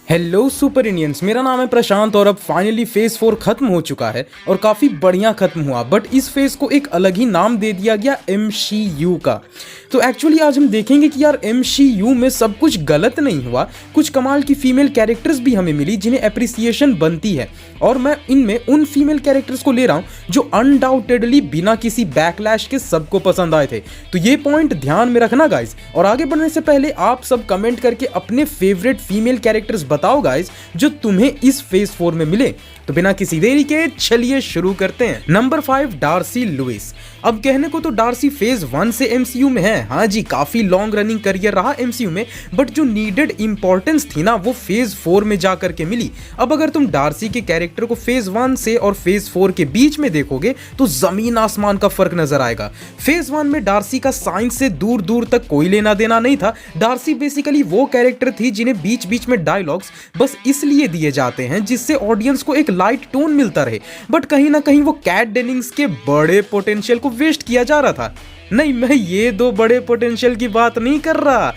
Hello super Indians, मेरा नाम है प्रशांत और अब फाइनली फेज 4 खत्म हो चुका है और काफ़ी बढ़िया खत्म हुआ। बट इस फेज को एक अलग ही नाम दे दिया गया MCU का। तो एक्चुअली आज हम देखेंगे कि यार MCU में सब कुछ गलत नहीं हुआ, कुछ कमाल की फीमेल कैरेक्टर्स भी हमें मिली जिन्हें अप्रिसिएशन बनती है। और मैं इनमें उन फीमेल कैरेक्टर्स को ले रहा हूँ जो अनडाउटेडली बिना किसी बैकलैश के सबको पसंद आए थे। तो ये पॉइंट ध्यान में रखना गाइज। और आगे बढ़ने से पहले आप सब कमेंट करके अपने फेवरेट फीमेल कैरेक्टर्स बताओ गाइज जो तुम्हें इस फेज 4 में मिले। तो बिना किसी देरी के चलिए शुरू करते हैं। Number 5, Darcy Lewis. अब कहने को तो डार्सी फेज 1 से MCU में है, हाँ जी, काफी लॉन्ग रनिंग करियर रहा MCU में, बट जो नीडेड इंपॉर्टेंस थी ना वो फेज 4 में जाकर के मिली। अब अगर तुम डार्सी के कैरेक्टर को फेज 1 से और फेज 4 के बीच में देखोगे तो जमीन आसमान का फर्क नजर आएगा। फेज 1 में डार्सी का साइंस से दूर दूर तक कोई लेना देना नहीं था। डार्सी बेसिकली वो कैरेक्टर थी जिन्हें बीच बीच में डायलॉग्स बस इसलिए दिए जाते हैं जिससे ऑडियंस को एक लाइट टोन मिलता रहे, बट कहीं ना कहीं वो कैट डेनिंग्स के बड़े पोटेंशियल को वेस्ट किया जा रहा था। नहीं, मैं ये दो बड़े पोटेंशियल की बात नहीं कर रहा,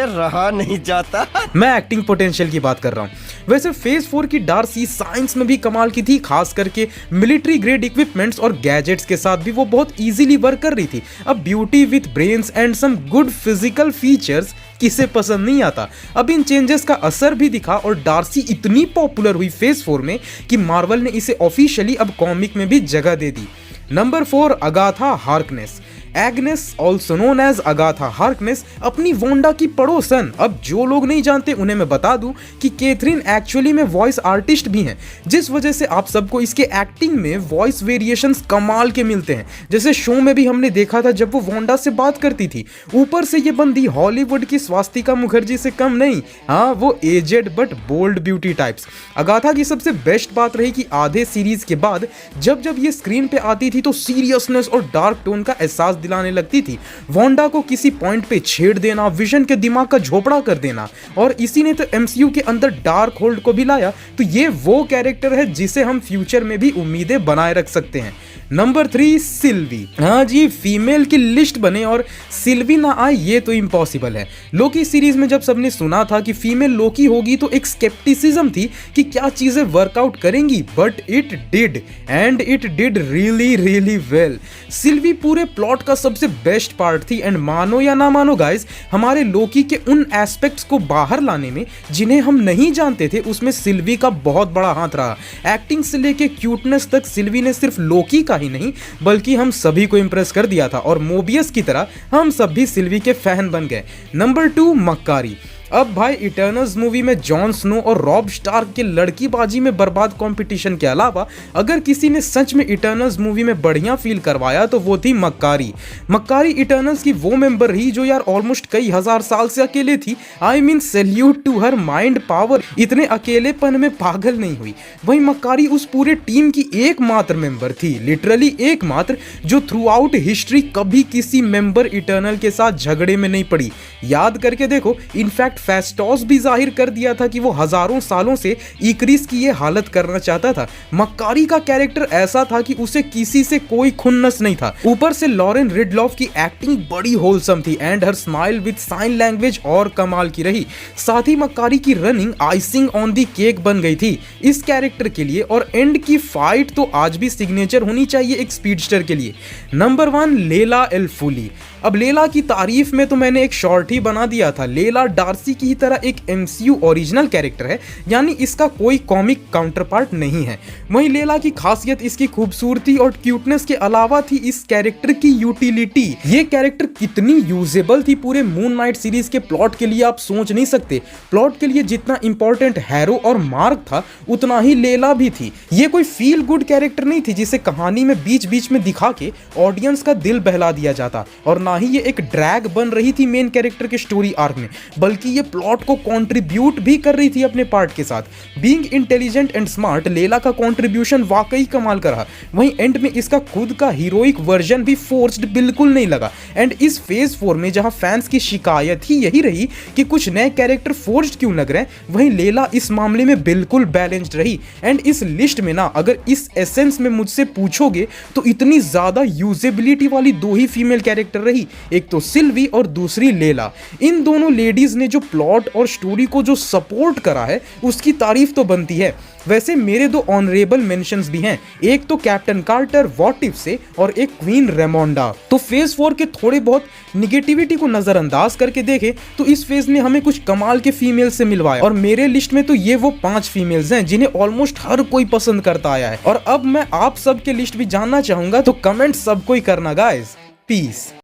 रहा नहीं जाता, मैं एक्टिंग पोटेंशियल की बात कर रहा हूँ। वैसे फेज 4 की डार्सी साइंस में भी कमाल की थी, खास करके मिलिट्री ग्रेड इक्विपमेंट्स और गैजेट्स के साथ भी वो बहुत इजीली वर्क कर रही थी। अब beauty with brains and some good physical features किसे पसंद नहीं आता। अब इन चेंजेस का असर भी दिखा और डार्सी इतनी पॉपुलर हुई फेज 4 में कि मार्वल ने इसे ऑफिशियली अब कॉमिक में भी जगह दे दी। Number 4, Agatha Harkness. Agnes also known as Agatha Harkness अपनी वोंडा की पड़ोसन। अब जो लोग नहीं जानते उन्हें मैं बता दूं कि कैथरीन एक्चुअली में वॉइस आर्टिस्ट भी हैं, जिस वजह से आप सबको इसके एक्टिंग में वॉइस वेरिएशंस कमाल के मिलते हैं। जैसे शो में भी हमने देखा था जब वो वोंडा से बात करती थी। ऊपर से ये बंदी हॉलीवुड की स्वास्तिका मुखर्जी से कम नहीं, हाँ वो aged but bold beauty types. Agatha की सबसे बेस्ट बात रही कि आधे सीरीज के बाद जब जब ये स्क्रीन पे आती थी तो सीरियसनेस और डार्क टोन का एहसास दिलाने लगती थी। वोंडा को किसी पॉइंट पे छेड़ देना, विजन के दिमाग का झोपड़ा कर देना, और इसी ने तो MCU के अंदर डार्क होल्ड को भी लाया। तो ये वो कैरेक्टर है जिसे हम फ्यूचर में भी उम्मीदें बनाए रख सकते हैं। नंबर 3, सिल्वी। हाँ जी, फीमेल की लिस्ट बने और सिल्वी ना आए ये तो इम्पॉसिबल है। लोकी सीरीज में जब सबने सुना था कि फीमेल लोकी होगी तो एक स्केप्टिसिज्म थी कि क्या चीजें वर्कआउट करेंगी, but it did and it did really really well. Silvi पूरे प्लॉट का सबसे बेस्ट पार्ट थी एंड मानो या ना मानो गाइस, हमारे लोकी के उन एस्पेक्ट्स को बाहर लाने में जिन्हें हम नहीं जानते थे उसमें सिल्वी का बहुत बड़ा हाथ रहा। एक्टिंग से लेके क्यूटनेस तक सिल्वी ने सिर्फ लोकी का ही नहीं बल्कि हम सभी को इंप्रेस कर दिया था और मोबियस की तरह हम सब भी सिल्वी के फैन बन गए। नंबर 2, मक्कारी। अब भाई इटर्नल्स मूवी में जॉन स्नो और रॉब स्टार्क के लड़कीबाजी में बर्बाद कंपटीशन के अलावा अगर किसी ने सच में इटर्नल्स मूवी में बढ़िया फील करवाया तो वो थी मक्कारी। मक्कारी इटर्नल्स की वो मेंबर रही जो यार ऑलमोस्ट कई हजार साल से अकेले थी। I mean salute to her mind power, इतने अकेलेपन में पागल नहीं हुई। वही मक्कारी उस पूरे टीम की एकमात्र मेंबर थी, लिटरली एकमात्र, जो थ्रू आउट हिस्ट्री कभी किसी मेंबर इटर्नल के साथ झगड़े में नहीं पड़ी। याद करके देखो, इनफैक्ट फेस्टोस भी जाहिर कर दिया था कि वो हजारों सालों से इक्रिस की ये हालत करना चाहता था। मक्कारी का कैरेक्टर ऐसा था कि उसे किसी से कोई खुन्नस नहीं था। ऊपर से लॉरेन रिडलॉफ की एक्टिंग बड़ी होलसम थी and her smile with sign language और कमाल की रही। साथ ही मक्कारी की running icing on the cake बन गई थी इस कैरेक्टर के लिए, और एंड की फाइट तो आज भी सिग्नेचर होनी चाहिए एक स्पीडस्टर के लिए। नंबर 1, लेला एल फुली। अब लेला की तारीफ में तो मैंने एक शॉर्ट ही बना दिया था। लेला डार्सी की ही तरह एक MCU ओरिजिनल कैरेक्टर है, यानी इसका कोई कॉमिक काउंटर पार्ट नहीं है। वहीं लेला की खासियत इसकी खूबसूरती और क्यूटनेस के अलावा थी इस कैरेक्टर की यूटिलिटी। ये कैरेक्टर कितनी यूजेबल थी पूरे मून नाइट सीरीज के प्लॉट के लिए आप सोच नहीं सकते। प्लॉट के लिए जितना इंपॉर्टेंट हैरो और मार्क था उतना ही लेला भी थी। ये कोई फील गुड कैरेक्टर नहीं थी जिसे कहानी में बीच बीच में दिखा के ऑडियंस का दिल बहला दिया जाता, और ना ही ये एक ड्रैग बन रही थी मेन कैरेक्टर के स्टोरी आर्क में, बल्कि ये प्लॉट को कंट्रीब्यूट भी कर रही थी अपने पार्ट के साथ। बीइंग इंटेलिजेंट एंड स्मार्ट, लेला का कंट्रीब्यूशन वाकई कमाल का रहा। वहीं एंड में इसका खुद का हीरोइक वर्जन भी फोर्स्ड बिल्कुल नहीं लगा। एंड इस फेज 4 में जहां फैंस की शिकायत ही यही रही कि कुछ नए कैरेक्टर फोर्स्ड क्यों लग रहे हैं, वहीं लेला इस मामले में बिल्कुल बैलेंस्ड रही। एंड इस लिस्ट में ना अगर इस एसेंस में मुझसे पूछोगे तो इतनी ज्यादा यूजेबिलिटी वाली दो ही फीमेल कैरेक्टर रही रही, एक तो सिल्वी और दूसरी लेला। इन दोनों लेडीज ने जो प्लॉट और स्टोरी को जो सपोर्ट करा है उसकी तारीफ तो बनती है। वैसे मेरे दो ऑनरेबल मेंशंस भी हैं, एक तो कैप्टन कार्टर व्हाट इफ से और एक क्वीन रेमोंडा। तो फेज 4 के थोड़े बहुत निगेटिविटी को नजरअंदाज करके देखें तो इस फेज ने हमें कुछ कमाल के फीमेल से मिलवाया, और मेरे लिस्ट में तो ये वो 5 फीमेल्स हैं जिन्हें ऑलमोस्ट हर कोई पसंद करता आया है। और अब मैं आप सबके लिस्ट भी जानना चाहूंगा, तो कमेंट सबको ही करना गाइस। पीस।